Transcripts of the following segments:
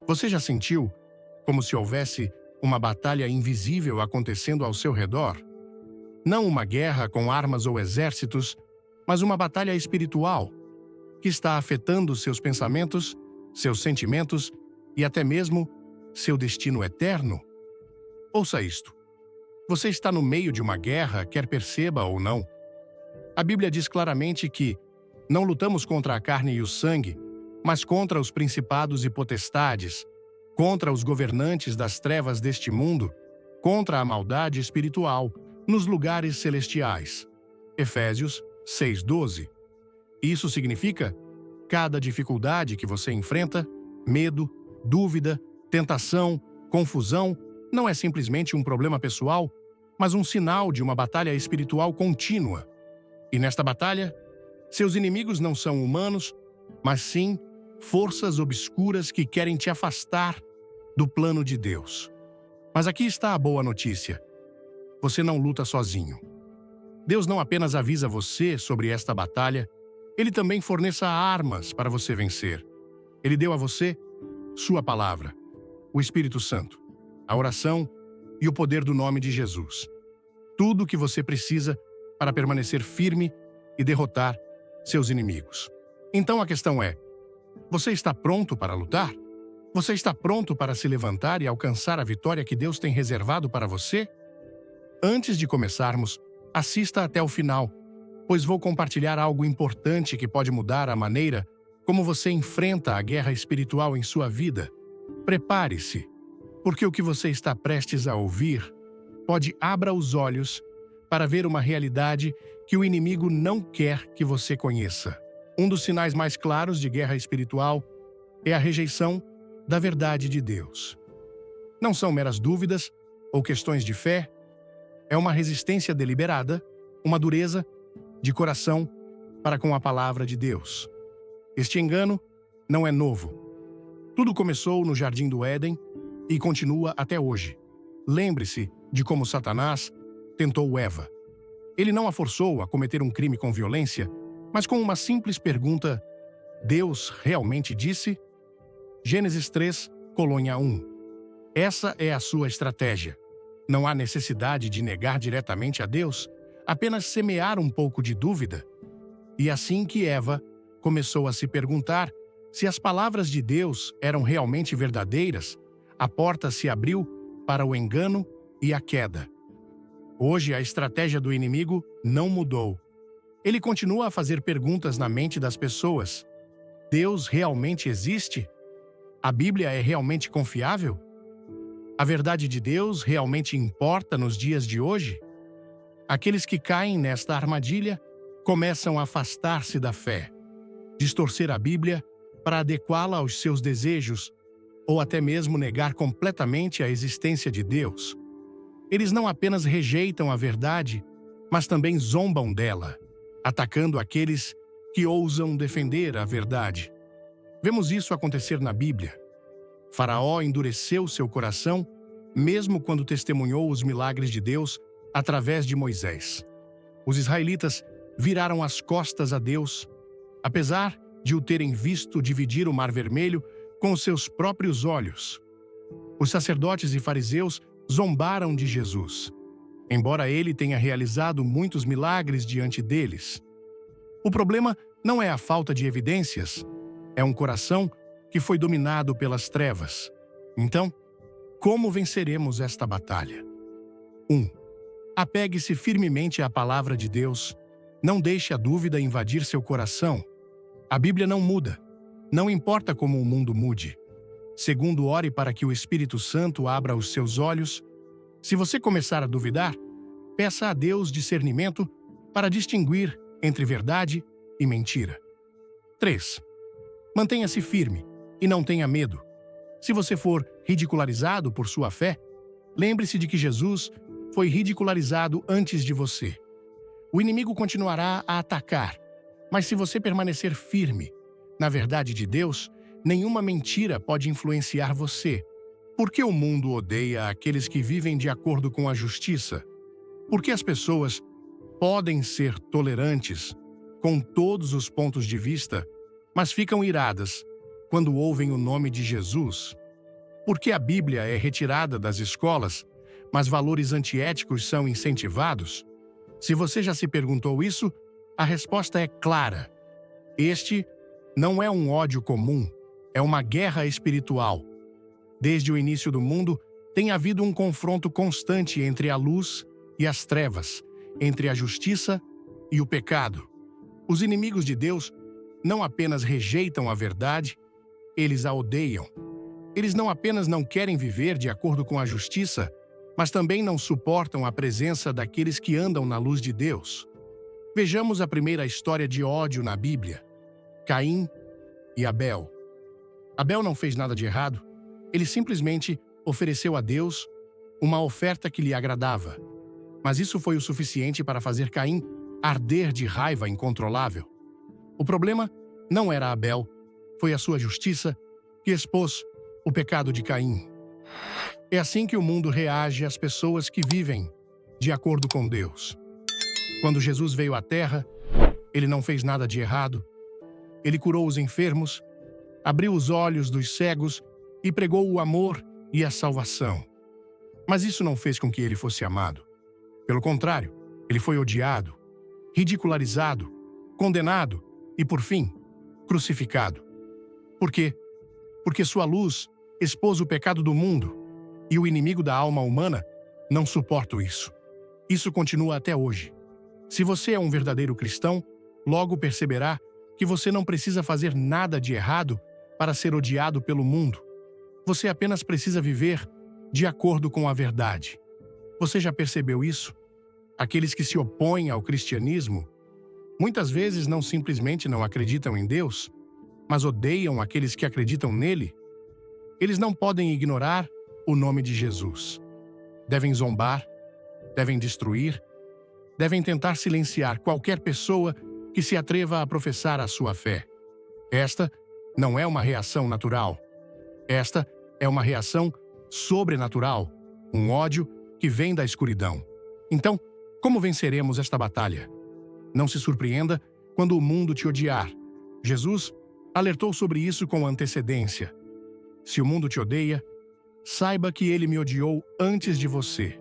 Você já sentiu como se houvesse uma batalha invisível acontecendo ao seu redor? Não uma guerra com armas ou exércitos, mas uma batalha espiritual que está afetando seus pensamentos, seus sentimentos e até mesmo seu destino eterno? Ouça isto. Você está no meio de uma guerra, quer perceba ou não. A Bíblia diz claramente que não lutamos contra a carne e o sangue, mas contra os principados e potestades, contra os governantes das trevas deste mundo, contra a maldade espiritual nos lugares celestiais. Efésios 6:12. Isso significa cada dificuldade que você enfrenta, medo, dúvida, tentação, confusão, não é simplesmente um problema pessoal, mas um sinal de uma batalha espiritual contínua. E nesta batalha, seus inimigos não são humanos, mas sim forças obscuras que querem te afastar do plano de Deus. Mas aqui está a boa notícia. Você não luta sozinho. Deus não apenas avisa você sobre esta batalha, Ele também fornece armas para você vencer. Ele deu a você sua palavra, o Espírito Santo, a oração e o poder do nome de Jesus. Tudo o que você precisa para permanecer firme e derrotar seus inimigos. Então a questão é: você está pronto para lutar? Você está pronto para se levantar e alcançar a vitória que Deus tem reservado para você? Antes de começarmos, assista até o final, pois vou compartilhar algo importante que pode mudar a maneira como você enfrenta a guerra espiritual em sua vida. Prepare-se, porque o que você está prestes a ouvir pode abrir os olhos para ver uma realidade que o inimigo não quer que você conheça. Um dos sinais mais claros de guerra espiritual é a rejeição da verdade de Deus. Não são meras dúvidas ou questões de fé, é uma resistência deliberada, uma dureza de coração para com a palavra de Deus. Este engano não é novo. Tudo começou no Jardim do Éden e continua até hoje. Lembre-se de como Satanás tentou Eva. Ele não a forçou a cometer um crime com violência, mas com uma simples pergunta: Deus realmente disse? Gênesis 3:1. Essa é a sua estratégia. Não há necessidade de negar diretamente a Deus, apenas semear um pouco de dúvida. E assim que Eva começou a se perguntar se as palavras de Deus eram realmente verdadeiras, a porta se abriu para o engano e a queda. Hoje a estratégia do inimigo não mudou. Ele continua a fazer perguntas na mente das pessoas. Deus realmente existe? A Bíblia é realmente confiável? A verdade de Deus realmente importa nos dias de hoje? Aqueles que caem nesta armadilha começam a afastar-se da fé, distorcer a Bíblia para adequá-la aos seus desejos ou até mesmo negar completamente a existência de Deus. Eles não apenas rejeitam a verdade, mas também zombam dela, atacando aqueles que ousam defender a verdade. Vemos isso acontecer na Bíblia. Faraó endureceu seu coração, mesmo quando testemunhou os milagres de Deus através de Moisés. Os israelitas viraram as costas a Deus, apesar de o terem visto dividir o Mar Vermelho com os seus próprios olhos. Os sacerdotes e fariseus zombaram de Jesus, embora ele tenha realizado muitos milagres diante deles. O problema não é a falta de evidências, é um coração que foi dominado pelas trevas. Então, como venceremos esta batalha? 1. Apegue-se firmemente à palavra de Deus. Não deixe a dúvida invadir seu coração. A Bíblia não muda. Não importa como o mundo mude. Segundo, ore para que o Espírito Santo abra os seus olhos. Se você começar a duvidar, peça a Deus discernimento para distinguir entre verdade e mentira. 3. Mantenha-se firme e não tenha medo. Se você for ridicularizado por sua fé, lembre-se de que Jesus foi ridicularizado antes de você. O inimigo continuará a atacar, mas se você permanecer firme na verdade de Deus, nenhuma mentira pode influenciar você. Por que o mundo odeia aqueles que vivem de acordo com a justiça? Porque as pessoas podem ser tolerantes com todos os pontos de vista, mas ficam iradas quando ouvem o nome de Jesus. Por que a Bíblia é retirada das escolas, mas valores antiéticos são incentivados? Se você já se perguntou isso, a resposta é clara. Este não é um ódio comum, é uma guerra espiritual. Desde o início do mundo, tem havido um confronto constante entre a luz e as trevas, entre a justiça e o pecado. Os inimigos de Deus não apenas rejeitam a verdade, eles a odeiam. Eles não apenas não querem viver de acordo com a justiça, mas também não suportam a presença daqueles que andam na luz de Deus. Vejamos a primeira história de ódio na Bíblia: Caim e Abel. Abel não fez nada de errado, ele simplesmente ofereceu a Deus uma oferta que lhe agradava. Mas isso foi o suficiente para fazer Caim arder de raiva incontrolável. O problema não era Abel, foi a sua justiça que expôs o pecado de Caim. É assim que o mundo reage às pessoas que vivem de acordo com Deus. Quando Jesus veio à Terra, ele não fez nada de errado. Ele curou os enfermos, abriu os olhos dos cegos e pregou o amor e a salvação. Mas isso não fez com que ele fosse amado. Pelo contrário, ele foi odiado, ridicularizado, condenado e, por fim, crucificado. Por quê? Porque sua luz expôs o pecado do mundo e o inimigo da alma humana não suporta isso. Isso continua até hoje. Se você é um verdadeiro cristão, logo perceberá que você não precisa fazer nada de errado para ser odiado pelo mundo. Você apenas precisa viver de acordo com a verdade. Você já percebeu isso? Aqueles que se opõem ao cristianismo muitas vezes não simplesmente não acreditam em Deus, mas odeiam aqueles que acreditam nele. Eles não podem ignorar o nome de Jesus. Devem zombar, devem destruir, devem tentar silenciar qualquer pessoa que se atreva a professar a sua fé. Esta não é uma reação natural. Esta é uma reação sobrenatural, um ódio que vem da escuridão. Então, como venceremos esta batalha? Não se surpreenda quando o mundo te odiar. Jesus alertou sobre isso com antecedência. Se o mundo te odeia, saiba que ele me odiou antes de você.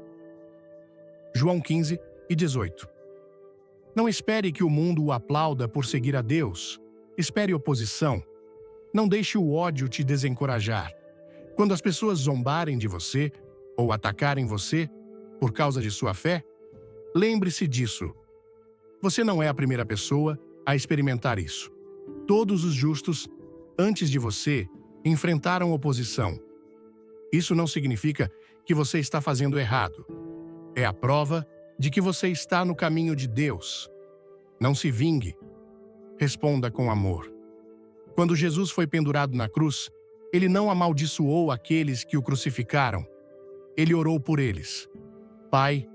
João 15 e 18. Não espere que o mundo o aplauda por seguir a Deus. Espere oposição. Não deixe o ódio te desencorajar. Quando as pessoas zombarem de você ou atacarem você por causa de sua fé, lembre-se disso. Você não é a primeira pessoa a experimentar isso. Todos os justos, antes de você, enfrentaram oposição. Isso não significa que você está fazendo errado. É a prova de que você está no caminho de Deus. Não se vingue. Responda com amor. Quando Jesus foi pendurado na cruz, ele não amaldiçoou aqueles que o crucificaram. Ele orou por eles. Pai,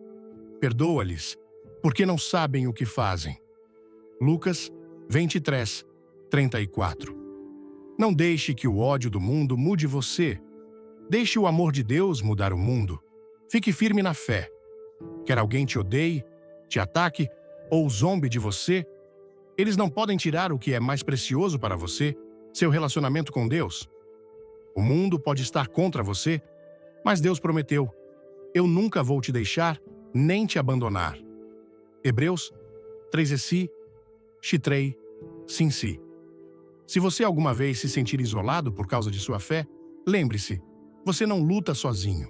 perdoa-lhes, porque não sabem o que fazem. Lucas 23, 34. Não deixe que o ódio do mundo mude você. Deixe o amor de Deus mudar o mundo. Fique firme na fé. Quer alguém te odeie, te ataque ou zombe de você, eles não podem tirar o que é mais precioso para você, seu relacionamento com Deus. O mundo pode estar contra você, mas Deus prometeu: eu nunca vou te deixar nem te abandonar. Hebreus 13, Chitrei, Sinsi. Se você alguma vez se sentir isolado por causa de sua fé, lembre-se, você não luta sozinho.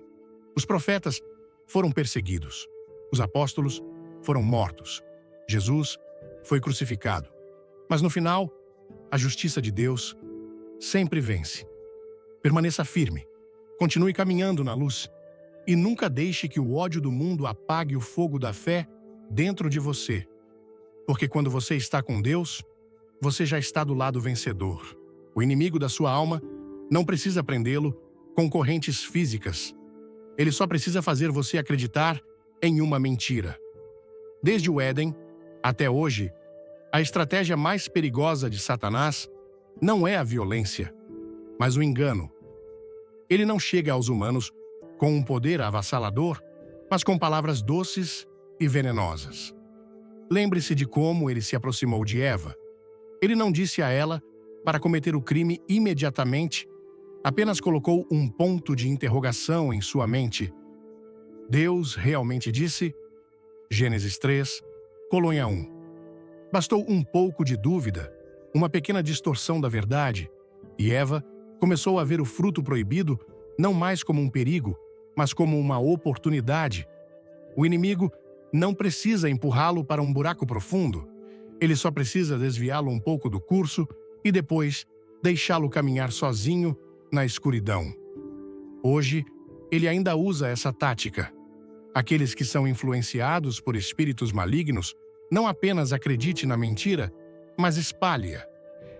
Os profetas foram perseguidos. Os apóstolos foram mortos. Jesus foi crucificado. Mas no final, a justiça de Deus sempre vence. Permaneça firme. Continue caminhando na luz. E nunca deixe que o ódio do mundo apague o fogo da fé dentro de você. Porque quando você está com Deus, você já está do lado vencedor. O inimigo da sua alma não precisa prendê-lo com correntes físicas. Ele só precisa fazer você acreditar em uma mentira. Desde o Éden até hoje, a estratégia mais perigosa de Satanás não é a violência, mas o engano. Ele não chega aos humanos com um poder avassalador, mas com palavras doces e venenosas. Lembre-se de como ele se aproximou de Eva. Ele não disse a ela para cometer o crime imediatamente, Apenas colocou um ponto de interrogação em sua mente. Deus realmente disse? Gênesis 3, colônia 1. Bastou um pouco de dúvida, uma pequena distorção da verdade, e Eva começou a ver o fruto proibido não mais como um perigo, mas como uma oportunidade. O inimigo não precisa empurrá-lo para um buraco profundo. Ele só precisa desviá-lo um pouco do curso e depois deixá-lo caminhar sozinho na escuridão. Hoje, ele ainda usa essa tática. Aqueles que são influenciados por espíritos malignos não apenas acreditem na mentira, mas espalhem-a.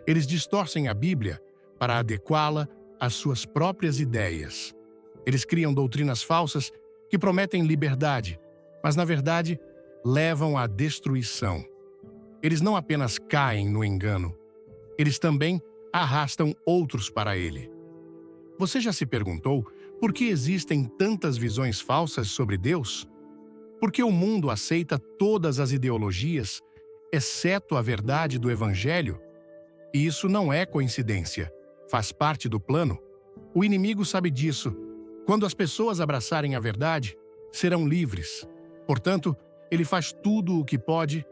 Eles distorcem a Bíblia para adequá-la às suas próprias ideias. Eles criam doutrinas falsas que prometem liberdade, mas na verdade levam à destruição. Eles não apenas caem no engano, eles também arrastam outros para ele. Você já se perguntou por que existem tantas visões falsas sobre Deus? Porque o mundo aceita todas as ideologias, exceto a verdade do Evangelho? E isso não é coincidência, faz parte do plano. O inimigo sabe disso. Quando as pessoas abraçarem a verdade, serão livres. Portanto, ele faz tudo o que pode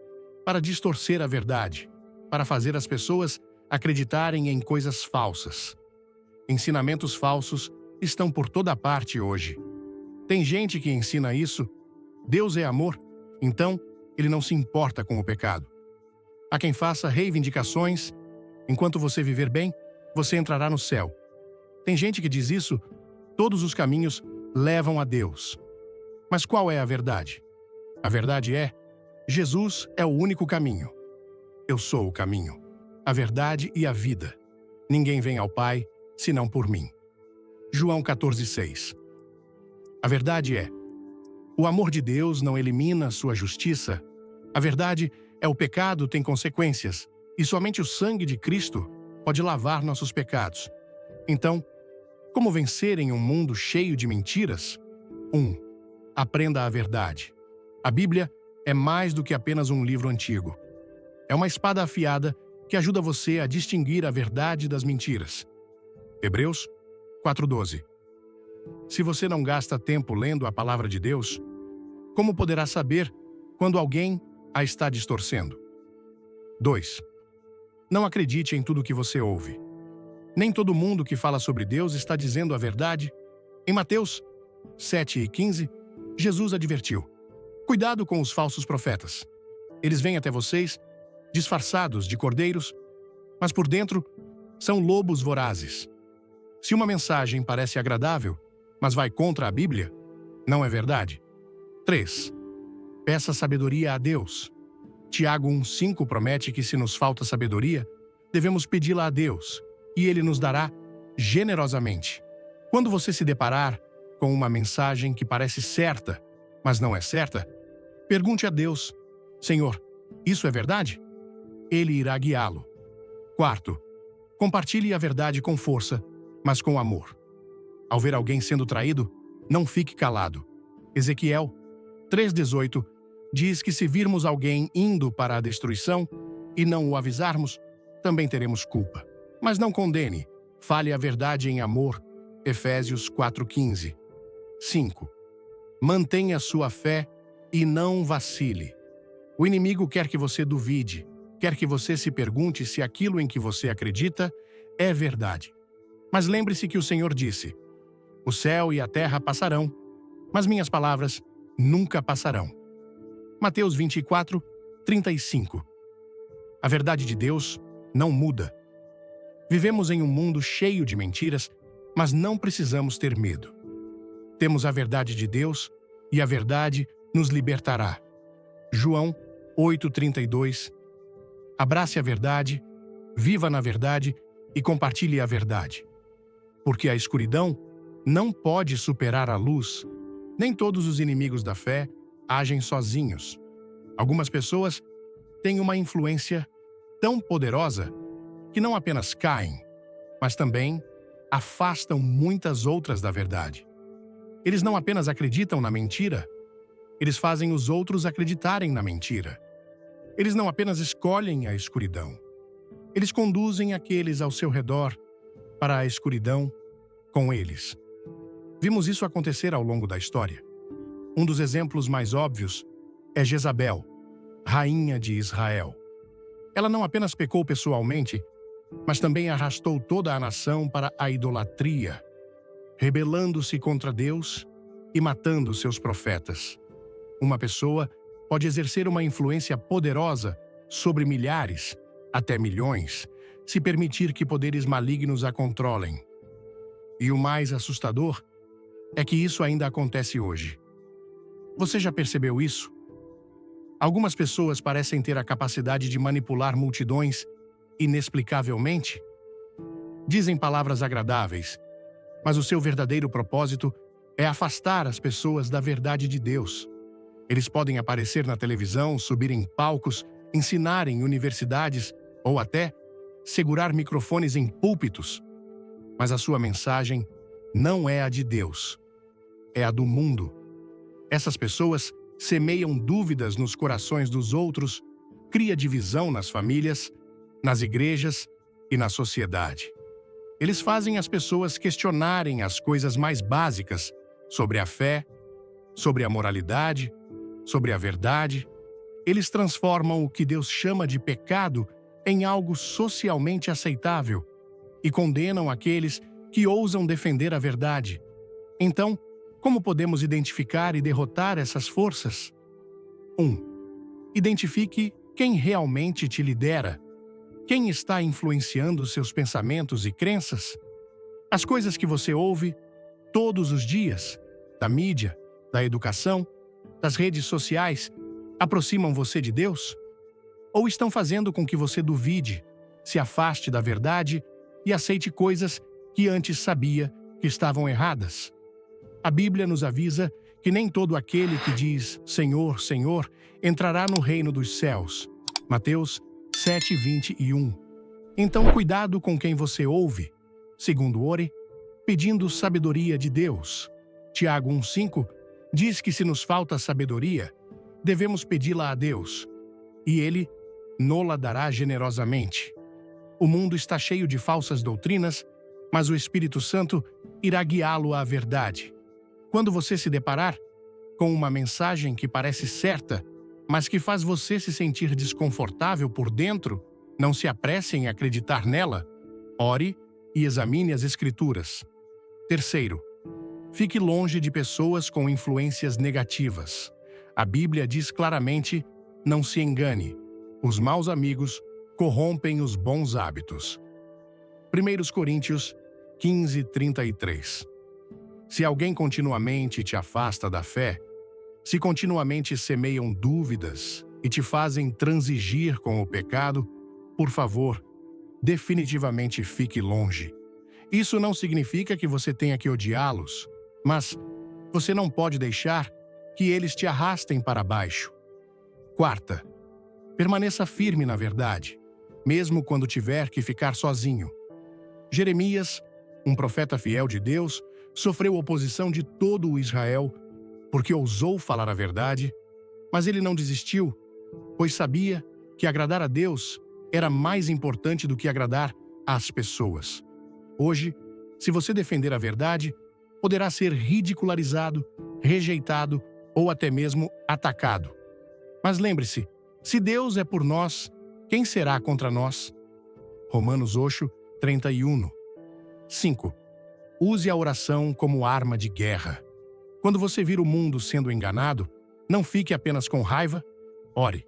para distorcer a verdade, para fazer as pessoas acreditarem em coisas falsas. Ensinamentos falsos estão por toda parte hoje. Tem gente que ensina isso. Deus é amor, então ele não se importa com o pecado. Há quem faça reivindicações. Enquanto você viver bem, você entrará no céu. Tem gente que diz isso. Todos os caminhos levam a Deus. Mas qual é a verdade? A verdade é: Jesus é o único caminho. Eu sou o caminho, a verdade e a vida. Ninguém vem ao Pai senão por mim. João 14,6. A verdade é: o amor de Deus não elimina sua justiça. A verdade é: o pecado tem consequências, e somente o sangue de Cristo pode lavar nossos pecados. Então, como vencer em um mundo cheio de mentiras? 1. Aprenda a verdade. A Bíblia é mais do que apenas um livro antigo. É uma espada afiada que ajuda você a distinguir a verdade das mentiras. Hebreus 4,12. Se você não gasta tempo lendo a palavra de Deus, como poderá saber quando alguém a está distorcendo? 2. Não acredite em tudo que você ouve. Nem todo mundo que fala sobre Deus está dizendo a verdade. Em Mateus 7,15, Jesus advertiu: cuidado com os falsos profetas. Eles vêm até vocês disfarçados de cordeiros, mas por dentro são lobos vorazes. Se uma mensagem parece agradável, mas vai contra a Bíblia, não é verdade. 3. Peça sabedoria a Deus. Tiago 1,5 promete que se nos falta sabedoria, devemos pedi-la a Deus, e Ele nos dará generosamente. Quando você se deparar com uma mensagem que parece certa, mas não é certa, pergunte a Deus: Senhor, isso é verdade? Ele irá guiá-lo. 4. Compartilhe a verdade com força, mas com amor. Ao ver alguém sendo traído, não fique calado. Ezequiel 3,18 diz que se virmos alguém indo para a destruição e não o avisarmos, também teremos culpa. Mas não condene, fale a verdade em amor. Efésios 4,15. 5. Mantenha sua fé e não vacile. O inimigo quer que você duvide, quer que você se pergunte se aquilo em que você acredita é verdade. Mas lembre-se que o Senhor disse: o céu e a terra passarão, mas minhas palavras nunca passarão. Mateus 24:35. A verdade de Deus não muda. Vivemos em um mundo cheio de mentiras, mas não precisamos ter medo. Temos a verdade de Deus e a verdade nos libertará. João 8:32. Abrace a verdade, viva na verdade e compartilhe a verdade. Porque a escuridão não pode superar a luz. Nem todos os inimigos da fé agem sozinhos. Algumas pessoas têm uma influência tão poderosa que não apenas caem, mas também afastam muitas outras da verdade. Eles não apenas acreditam na mentira, eles fazem os outros acreditarem na mentira. Eles não apenas escolhem a escuridão, eles conduzem aqueles ao seu redor para a escuridão com eles. Vimos isso acontecer ao longo da história. Um dos exemplos mais óbvios é Jezabel, rainha de Israel. Ela não apenas pecou pessoalmente, mas também arrastou toda a nação para a idolatria, rebelando-se contra Deus e matando seus profetas. Uma pessoa pode exercer uma influência poderosa sobre milhares, até milhões, se permitir que poderes malignos a controlem. E o mais assustador é que isso ainda acontece hoje. Você já percebeu isso? Algumas pessoas parecem ter a capacidade de manipular multidões inexplicavelmente. Dizem palavras agradáveis, mas o seu verdadeiro propósito é afastar as pessoas da verdade de Deus. Eles podem aparecer na televisão, subir em palcos, ensinar em universidades ou até segurar microfones em púlpitos. Mas a sua mensagem não é a de Deus, é a do mundo. Essas pessoas semeiam dúvidas nos corações dos outros, cria divisão nas famílias, nas igrejas e na sociedade. Eles fazem as pessoas questionarem as coisas mais básicas sobre a fé, sobre a moralidade, sobre a verdade. Eles transformam o que Deus chama de pecado em algo socialmente aceitável e condenam aqueles que ousam defender a verdade. Então, como podemos identificar e derrotar essas forças? 1. Identifique quem realmente te lidera. Quem está influenciando seus pensamentos e crenças? As coisas que você ouve todos os dias, da mídia, da educação, das redes sociais, aproximam você de Deus? Ou estão fazendo com que você duvide, se afaste da verdade e aceite coisas que antes sabia que estavam erradas? A Bíblia nos avisa que nem todo aquele que diz Senhor, Senhor, entrará no reino dos céus. Mateus 7:21. Então, cuidado com quem você ouve. Segundo ore, pedindo sabedoria de Deus. Tiago 1:5 diz que se nos falta sabedoria, devemos pedi-la a Deus, e Ele nos-la dará generosamente. O mundo está cheio de falsas doutrinas, mas o Espírito Santo irá guiá-lo à verdade. Quando você se deparar com uma mensagem que parece certa, mas que faz você se sentir desconfortável por dentro, não se apresse em acreditar nela. Ore e examine as Escrituras. Terceiro, fique longe de pessoas com influências negativas. A Bíblia diz claramente, não se engane, os maus amigos corrompem os bons hábitos. 1 Coríntios 15:33. Se alguém continuamente te afasta da fé, se continuamente semeiam dúvidas e te fazem transigir com o pecado, por favor, definitivamente fique longe. Isso não significa que você tenha que odiá-los, mas você não pode deixar que eles te arrastem para baixo. Quarta, permaneça firme na verdade, mesmo quando tiver que ficar sozinho. Jeremias, um profeta fiel de Deus, sofreu oposição de todo o Israel porque ousou falar a verdade, mas ele não desistiu, pois sabia que agradar a Deus era mais importante do que agradar às pessoas. Hoje, se você defender a verdade, poderá ser ridicularizado, rejeitado ou até mesmo atacado. Mas lembre-se, se Deus é por nós, quem será contra nós? Romanos 8:31. 5. Use a oração como arma de guerra. Quando você vir o mundo sendo enganado, não fique apenas com raiva, ore.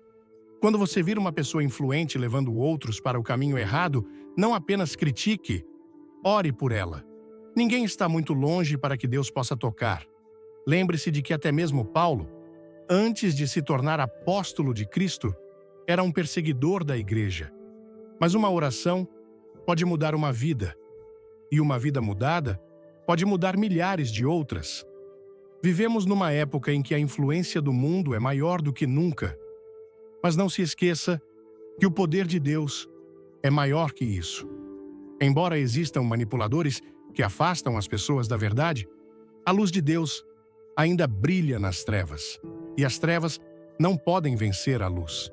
Quando você vir uma pessoa influente levando outros para o caminho errado, não apenas critique, ore por ela. Ninguém está muito longe para que Deus possa tocar. Lembre-se de que até mesmo Paulo, antes de se tornar apóstolo de Cristo, era um perseguidor da igreja. Mas uma oração pode mudar uma vida, e uma vida mudada pode mudar milhares de outras. Vivemos numa época em que a influência do mundo é maior do que nunca. Mas não se esqueça que o poder de Deus é maior que isso. Embora existam manipuladores que afastam as pessoas da verdade, a luz de Deus ainda brilha nas trevas, e as trevas não podem vencer a luz.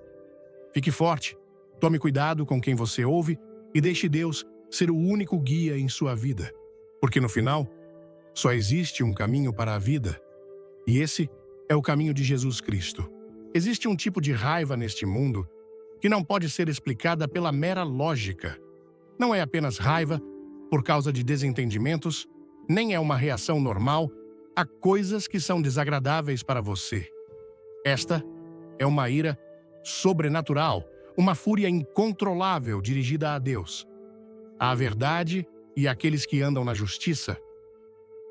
Fique forte, tome cuidado com quem você ouve e deixe Deus ser o único guia em sua vida. Porque no final, só existe um caminho para a vida, e esse é o caminho de Jesus Cristo. Existe um tipo de raiva neste mundo que não pode ser explicada pela mera lógica. Não é apenas raiva por causa de desentendimentos, nem é uma reação normal a coisas que são desagradáveis para você. Esta é uma ira sobrenatural, uma fúria incontrolável dirigida a Deus, à verdade e àqueles que andam na justiça.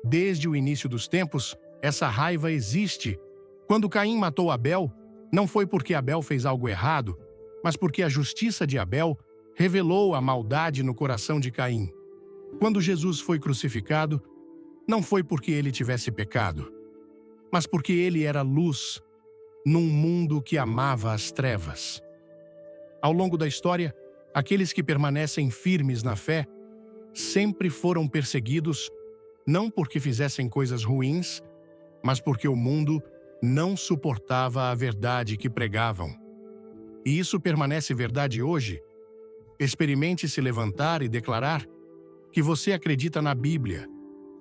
Desde o início dos tempos, essa raiva existe. Quando Caim matou Abel, não foi porque Abel fez algo errado, mas porque a justiça de Abel revelou a maldade no coração de Caim. Quando Jesus foi crucificado, não foi porque ele tivesse pecado, mas porque ele era luz num mundo que amava as trevas. Ao longo da história, aqueles que permanecem firmes na fé sempre foram perseguidos, não porque fizessem coisas ruins, mas porque o mundo não suportava a verdade que pregavam. E isso permanece verdade hoje. Experimente se levantar e declarar que você acredita na Bíblia,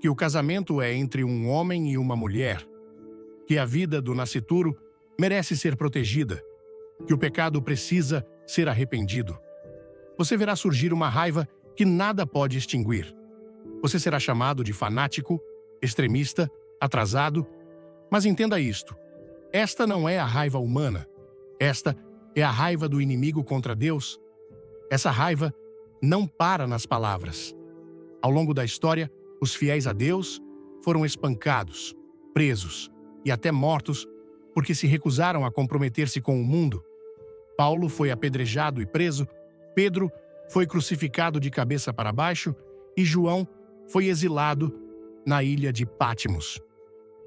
que o casamento é entre um homem e uma mulher, que a vida do nascituro merece ser protegida, que o pecado precisa ser arrependido. Você verá surgir uma raiva que nada pode extinguir. Você será chamado de fanático, extremista, atrasado, mas entenda isto: esta não é a raiva humana. Esta é a raiva do inimigo contra Deus. Essa raiva não para nas palavras. Ao longo da história, os fiéis a Deus foram espancados, presos e até mortos porque se recusaram a comprometer-se com o mundo. Paulo foi apedrejado e preso, Pedro foi crucificado de cabeça para baixo e João foi exilado na ilha de Patmos.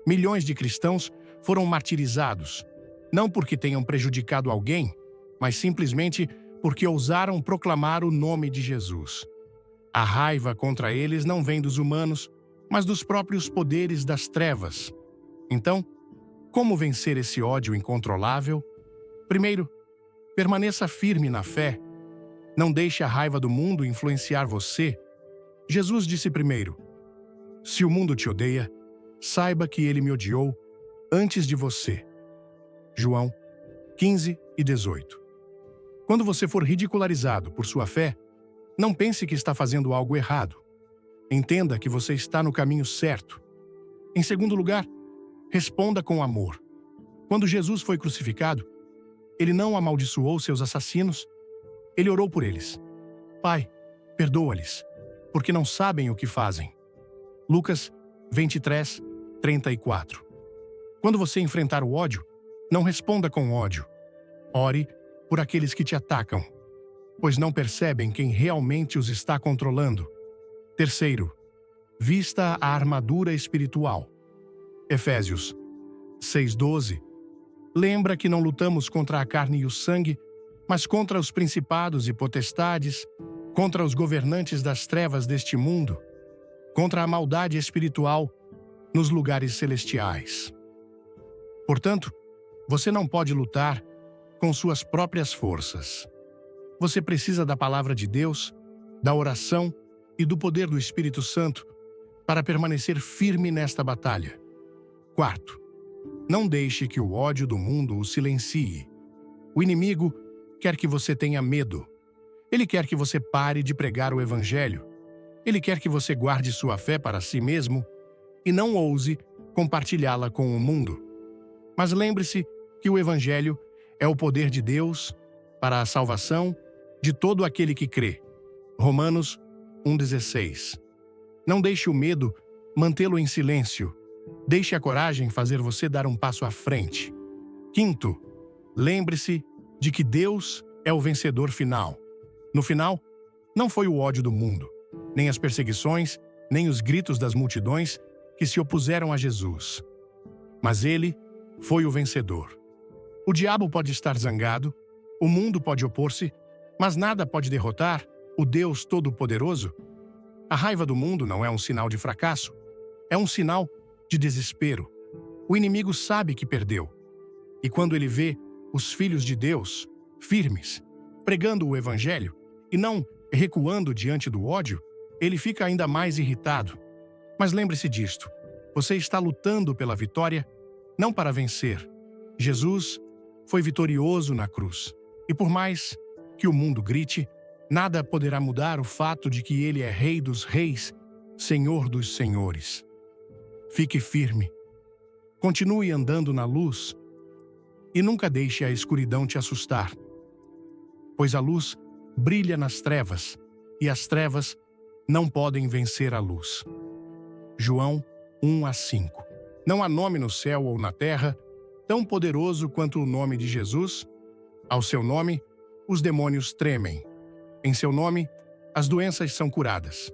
Milhões de cristãos foram martirizados, não porque tenham prejudicado alguém, mas simplesmente porque ousaram proclamar o nome de Jesus. A raiva contra eles não vem dos humanos, mas dos próprios poderes das trevas. Então, como vencer esse ódio incontrolável? Primeiro, permaneça firme na fé. Não deixe a raiva do mundo influenciar você. Jesus disse primeiro: se o mundo te odeia, saiba que ele me odiou antes de você. João 15:18. Quando você for ridicularizado por sua fé, não pense que está fazendo algo errado. Entenda que você está no caminho certo. Em segundo lugar, responda com amor. Quando Jesus foi crucificado, ele não amaldiçoou seus assassinos, ele orou por eles. Pai, perdoa-lhes, porque não sabem o que fazem. Lucas 23:34. Quando você enfrentar o ódio, não responda com ódio. Ore por aqueles que te atacam, pois não percebem quem realmente os está controlando. Terceiro, vista a armadura espiritual. Efésios 6:12. Lembra que não lutamos contra a carne e o sangue, mas contra os principados e potestades, contra os governantes das trevas deste mundo, contra a maldade espiritual nos lugares celestiais. Portanto, você não pode lutar com suas próprias forças. Você precisa da palavra de Deus, da oração e do poder do Espírito Santo para permanecer firme nesta batalha. Quarto, não deixe que o ódio do mundo o silencie. O inimigo quer que você tenha medo. Ele quer que você pare de pregar o Evangelho. Ele quer que você guarde sua fé para si mesmo e não ouse compartilhá-la com o mundo. Mas lembre-se que o Evangelho é o poder de Deus para a salvação de todo aquele que crê. Romanos 1:16. Não deixe o medo mantê-lo em silêncio. Deixe a coragem fazer você dar um passo à frente. Quinto, lembre-se de que Deus é o vencedor final. No final, não foi o ódio do mundo, nem as perseguições, nem os gritos das multidões que se opuseram a Jesus. Mas ele foi o vencedor. O diabo pode estar zangado, o mundo pode opor-se, mas nada pode derrotar o Deus Todo-Poderoso. A raiva do mundo não é um sinal de fracasso, é um sinal de desespero. O inimigo sabe que perdeu. E quando ele vê os filhos de Deus, firmes, pregando o Evangelho e não recuando diante do ódio, ele fica ainda mais irritado. Mas lembre-se disto: você está lutando pela vitória, não para vencer. Jesus foi vitorioso na cruz. E por mais que o mundo grite, nada poderá mudar o fato de que ele é Rei dos Reis, Senhor dos Senhores. Fique firme. Continue andando na luz e nunca deixe a escuridão te assustar, pois a luz brilha nas trevas e as trevas não podem vencer a luz. João 1:5. Não há nome no céu ou na terra tão poderoso quanto o nome de Jesus. Ao seu nome, os demônios tremem. Em seu nome, as doenças são curadas.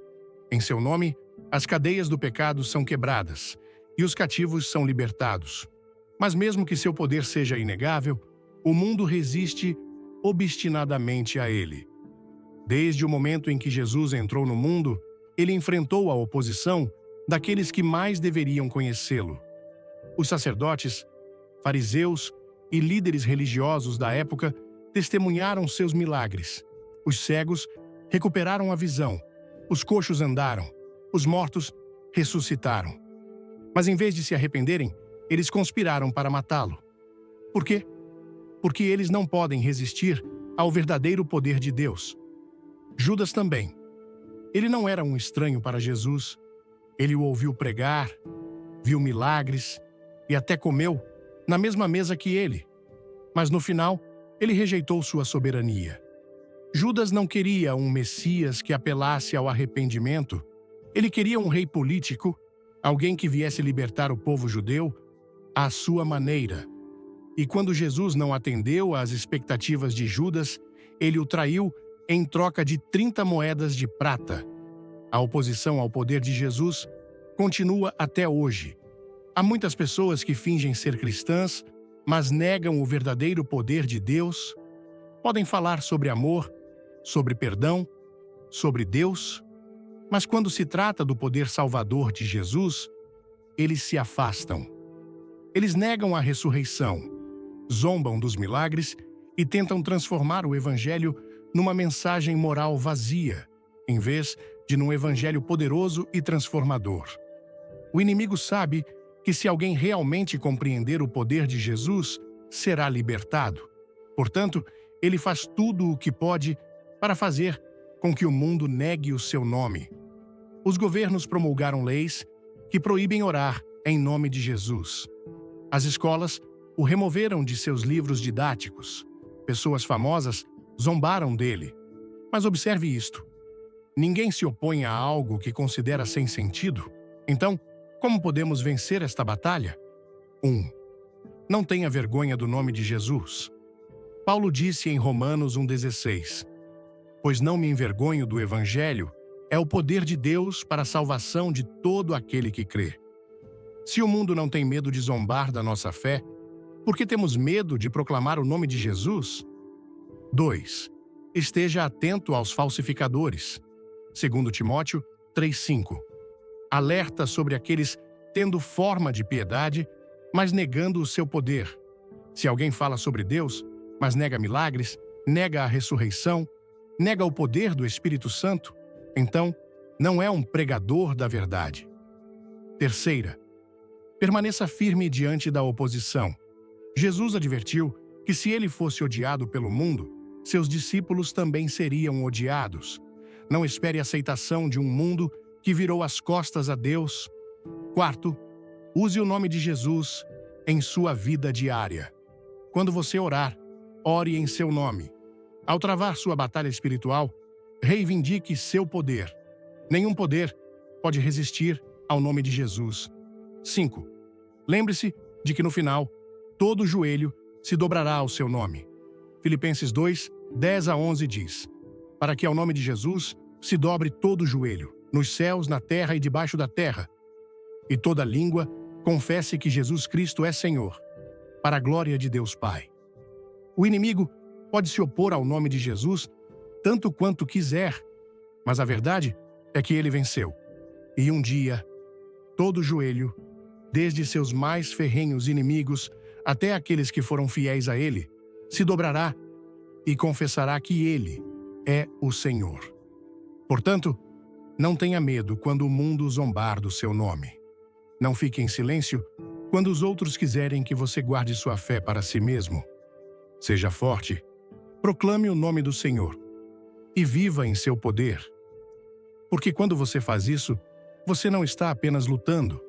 Em seu nome, as cadeias do pecado são quebradas e os cativos são libertados. Mas mesmo que seu poder seja inegável, o mundo resiste obstinadamente a ele. Desde o momento em que Jesus entrou no mundo, ele enfrentou a oposição daqueles que mais deveriam conhecê-lo. Os sacerdotes, fariseus e líderes religiosos da época testemunharam seus milagres. Os cegos recuperaram a visão, os coxos andaram, os mortos ressuscitaram. Mas em vez de se arrependerem, eles conspiraram para matá-lo. Por quê? Porque eles não podem resistir ao verdadeiro poder de Deus. Judas também. Ele não era um estranho para Jesus. Ele o ouviu pregar, viu milagres e até comeu na mesma mesa que ele. Mas no final, ele rejeitou sua soberania. Judas não queria um Messias que apelasse ao arrependimento. Ele queria um rei político, alguém que viesse libertar o povo judeu à sua maneira. E quando Jesus não atendeu às expectativas de Judas, ele o traiu em troca de 30 moedas de prata. A oposição ao poder de Jesus continua até hoje. Há muitas pessoas que fingem ser cristãs, mas negam o verdadeiro poder de Deus. Podem falar sobre amor, sobre perdão, sobre Deus, mas quando se trata do poder salvador de Jesus, eles se afastam. Eles negam a ressurreição, zombam dos milagres e tentam transformar o Evangelho numa mensagem moral vazia, em vez de num Evangelho poderoso e transformador. O inimigo sabe que se alguém realmente compreender o poder de Jesus, será libertado. Portanto, ele faz tudo o que pode para fazer com que o mundo negue o seu nome. Os governos promulgaram leis que proíbem orar em nome de Jesus. As escolas o removeram de seus livros didáticos. Pessoas famosas zombaram dele. Mas observe isto: ninguém se opõe a algo que considera sem sentido. Então, como podemos vencer esta batalha? 1. Não tenha vergonha do nome de Jesus. Paulo disse em Romanos 1,16: Pois não me envergonho do Evangelho, é o poder de Deus para a salvação de todo aquele que crê. Se o mundo não tem medo de zombar da nossa fé, por que temos medo de proclamar o nome de Jesus? 2. Esteja atento aos falsificadores. 2 Timóteo 3,5. Alerta sobre aqueles tendo forma de piedade, mas negando o seu poder. Se alguém fala sobre Deus, mas nega milagres, nega a ressurreição, nega o poder do Espírito Santo, então não é um pregador da verdade. 3. Permaneça firme diante da oposição. Jesus advertiu que se ele fosse odiado pelo mundo, seus discípulos também seriam odiados. Não espere a aceitação de um mundo que virou as costas a Deus. 4. Use o nome de Jesus em sua vida diária. Quando você orar, ore em seu nome. Ao travar sua batalha espiritual, reivindique seu poder. Nenhum poder pode resistir ao nome de Jesus. 5. Lembre-se de que no final, todo joelho se dobrará ao seu nome. Filipenses 2, 10-11 diz: Para que ao nome de Jesus se dobre todo joelho, nos céus, na terra e debaixo da terra, e toda língua confesse que Jesus Cristo é Senhor, para a glória de Deus Pai. O inimigo pode se opor ao nome de Jesus tanto quanto quiser, mas a verdade é que ele venceu. E um dia, todo joelho, desde seus mais ferrenhos inimigos até aqueles que foram fiéis a ele, se dobrará e confessará que ele é o Senhor. Portanto, Não tenha medo quando o mundo zombar do seu nome. Não fique em silêncio quando os outros quiserem que você guarde sua fé para si mesmo. Seja forte, proclame o nome do Senhor e viva em seu poder. Porque quando você faz isso, você não está apenas lutando.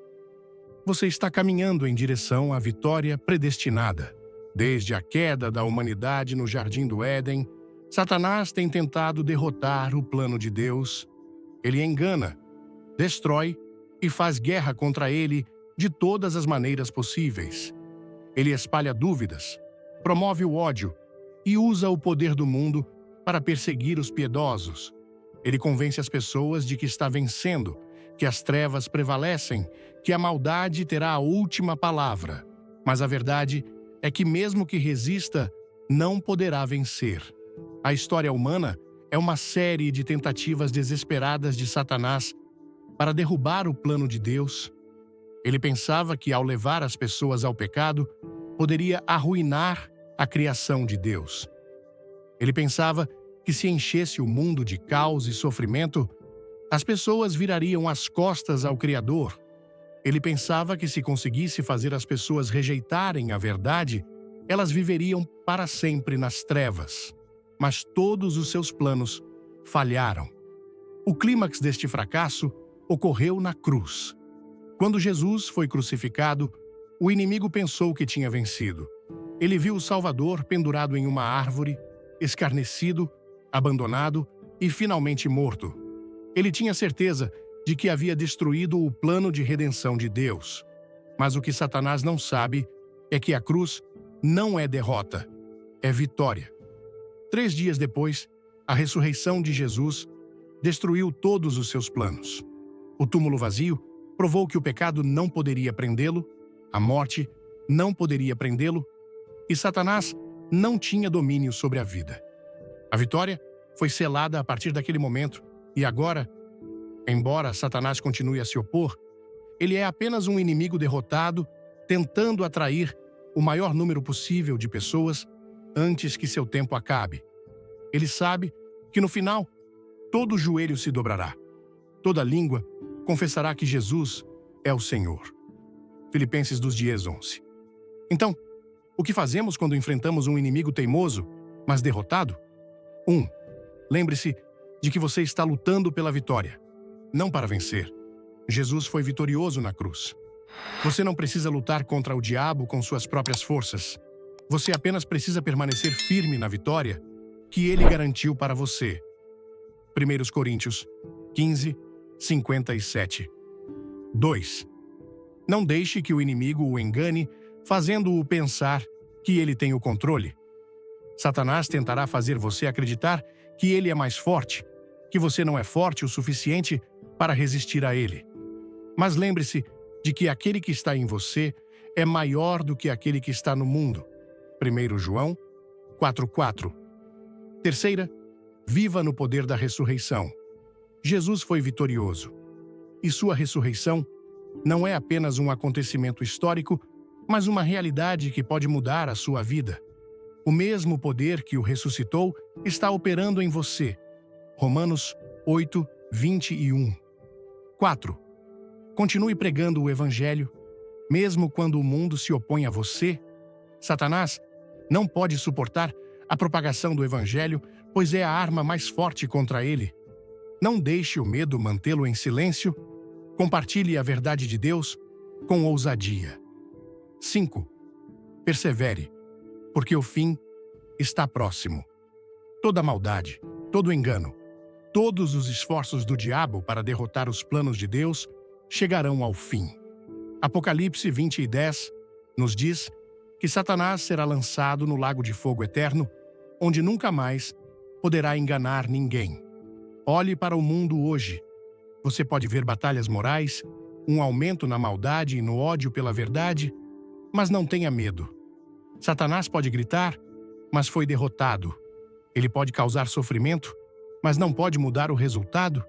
Você está caminhando em direção à vitória predestinada. Desde a queda da humanidade no Jardim do Éden, Satanás tem tentado derrotar o plano de Deus. Ele engana, destrói e faz guerra contra ele de todas as maneiras possíveis. Ele espalha dúvidas, promove o ódio e usa o poder do mundo para perseguir os piedosos. Ele convence as pessoas de que está vencendo, que as trevas prevalecem, que a maldade terá a última palavra. Mas a verdade é que mesmo que resista, não poderá vencer. A história humana é uma série de tentativas desesperadas de Satanás para derrubar o plano de Deus. Ele pensava que, ao levar as pessoas ao pecado, poderia arruinar a criação de Deus. Ele pensava que, se enchesse o mundo de caos e sofrimento, as pessoas virariam as costas ao Criador. Ele pensava que, se conseguisse fazer as pessoas rejeitarem a verdade, elas viveriam para sempre nas trevas. Mas todos os seus planos falharam. O clímax deste fracasso ocorreu na cruz. Quando Jesus foi crucificado, o inimigo pensou que tinha vencido. Ele viu o Salvador pendurado em uma árvore, escarnecido, abandonado e finalmente morto. Ele tinha certeza de que havia destruído o plano de redenção de Deus. Mas o que Satanás não sabe é que a cruz não é derrota, é vitória. 3 dias depois, a ressurreição de Jesus destruiu todos os seus planos. O túmulo vazio provou que o pecado não poderia prendê-lo, a morte não poderia prendê-lo e Satanás não tinha domínio sobre a vida. A vitória foi selada a partir daquele momento e agora, embora Satanás continue a se opor, ele é apenas um inimigo derrotado, tentando atrair o maior número possível de pessoas antes que seu tempo acabe. Ele sabe que no final, todo joelho se dobrará, toda língua confessará que Jesus é o Senhor. Filipenses 2:11. Então, o que fazemos quando enfrentamos um inimigo teimoso, mas derrotado? 1. Lembre-se de que você está lutando pela vitória, não para vencer. Jesus foi vitorioso na cruz. Você não precisa lutar contra o diabo com suas próprias forças. Você apenas precisa permanecer firme na vitória que ele garantiu para você. 1 Coríntios 15:57. 2. Não deixe que o inimigo o engane, fazendo-o pensar que ele tem o controle. Satanás tentará fazer você acreditar que ele é mais forte, que você não é forte o suficiente para resistir a ele. Mas lembre-se de que aquele que está em você é maior do que aquele que está no mundo. 1 João 4:4. Terceira, viva no poder da ressurreição. Jesus foi vitorioso. E sua ressurreição não é apenas um acontecimento histórico, mas uma realidade que pode mudar a sua vida. O mesmo poder que o ressuscitou está operando em você. Romanos 8:21. 4. Continue pregando o Evangelho, mesmo quando o mundo se opõe a você. Satanás não pode suportar a propagação do Evangelho, pois é a arma mais forte contra ele. Não deixe o medo mantê-lo em silêncio. Compartilhe a verdade de Deus com ousadia. 5. Persevere, porque o fim está próximo. Toda maldade, todo engano, todos os esforços do diabo para derrotar os planos de Deus chegarão ao fim. Apocalipse 20:10 nos diz que Satanás será lançado no lago de fogo eterno, onde nunca mais poderá enganar ninguém. Olhe para o mundo hoje. Você pode ver batalhas morais, um aumento na maldade e no ódio pela verdade, mas não tenha medo. Satanás pode gritar, mas foi derrotado. Ele pode causar sofrimento, mas não pode mudar o resultado.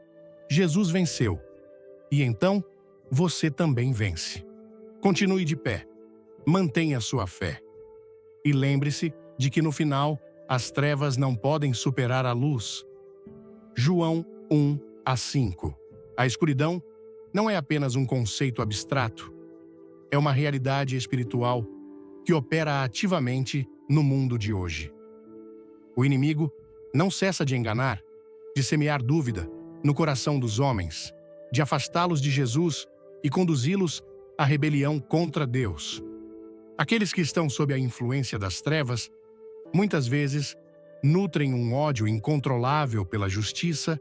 Jesus venceu. E então, você também vence. Continue de pé. Mantenha sua fé. E lembre-se de que no final, as trevas não podem superar a luz. João 1:5. A escuridão não é apenas um conceito abstrato, é uma realidade espiritual que opera ativamente no mundo de hoje. O inimigo não cessa de enganar, de semear dúvida no coração dos homens, de afastá-los de Jesus e conduzi-los à rebelião contra Deus. Aqueles que estão sob a influência das trevas, muitas vezes, nutrem um ódio incontrolável pela justiça,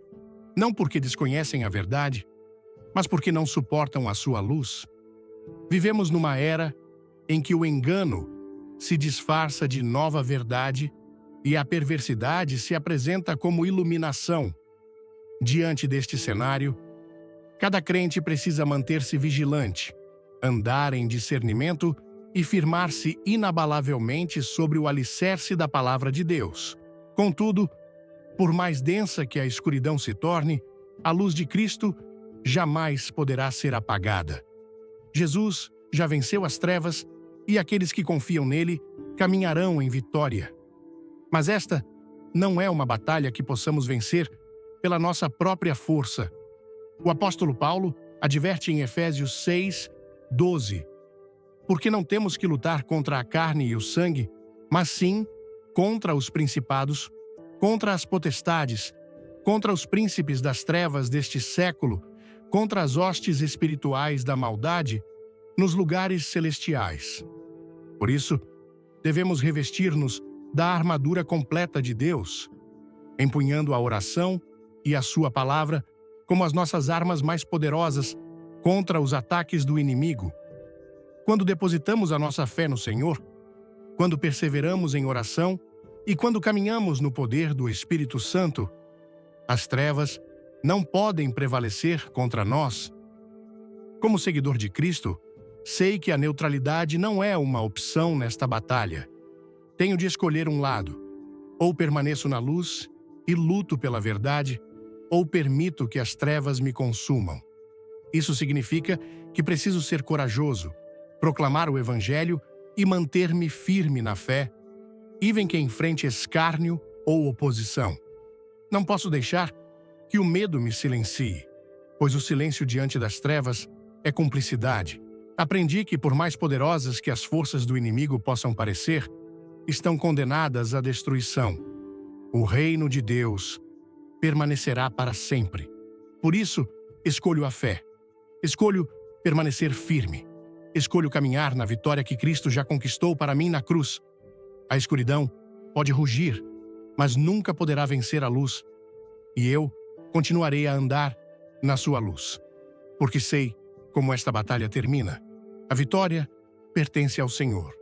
não porque desconhecem a verdade, mas porque não suportam a sua luz. Vivemos numa era em que o engano se disfarça de nova verdade e a perversidade se apresenta como iluminação. Diante deste cenário, cada crente precisa manter-se vigilante, andar em discernimento e firmar-se inabalavelmente sobre o alicerce da palavra de Deus. Contudo, por mais densa que a escuridão se torne, a luz de Cristo jamais poderá ser apagada. Jesus já venceu as trevas e aqueles que confiam nele caminharão em vitória. Mas esta não é uma batalha que possamos vencer pela nossa própria força. O apóstolo Paulo adverte em Efésios 6:12, porque não temos que lutar contra a carne e o sangue, mas sim contra os principados, contra as potestades, contra os príncipes das trevas deste século, contra as hostes espirituais da maldade nos lugares celestiais. Por isso, devemos revestir-nos da armadura completa de Deus, empunhando a oração e a sua palavra como as nossas armas mais poderosas contra os ataques do inimigo. Quando depositamos a nossa fé no Senhor, quando perseveramos em oração e quando caminhamos no poder do Espírito Santo, as trevas não podem prevalecer contra nós. Como seguidor de Cristo, sei que a neutralidade não é uma opção nesta batalha. Tenho de escolher um lado. Ou permaneço na luz e luto pela verdade, ou permito que as trevas me consumam. Isso significa que preciso ser corajoso, proclamar o Evangelho e manter-me firme na fé, even que enfrente escárnio ou oposição. Não posso deixar que o medo me silencie, pois o silêncio diante das trevas é cumplicidade. Aprendi que, por mais poderosas que as forças do inimigo possam parecer, estão condenadas à destruição. O reino de Deus permanecerá para sempre. Por isso, escolho a fé. Escolho permanecer firme. Escolho caminhar na vitória que Cristo já conquistou para mim na cruz. A escuridão pode rugir, mas nunca poderá vencer a luz. E eu continuarei a andar na sua luz. Porque sei como esta batalha termina. A vitória pertence ao Senhor.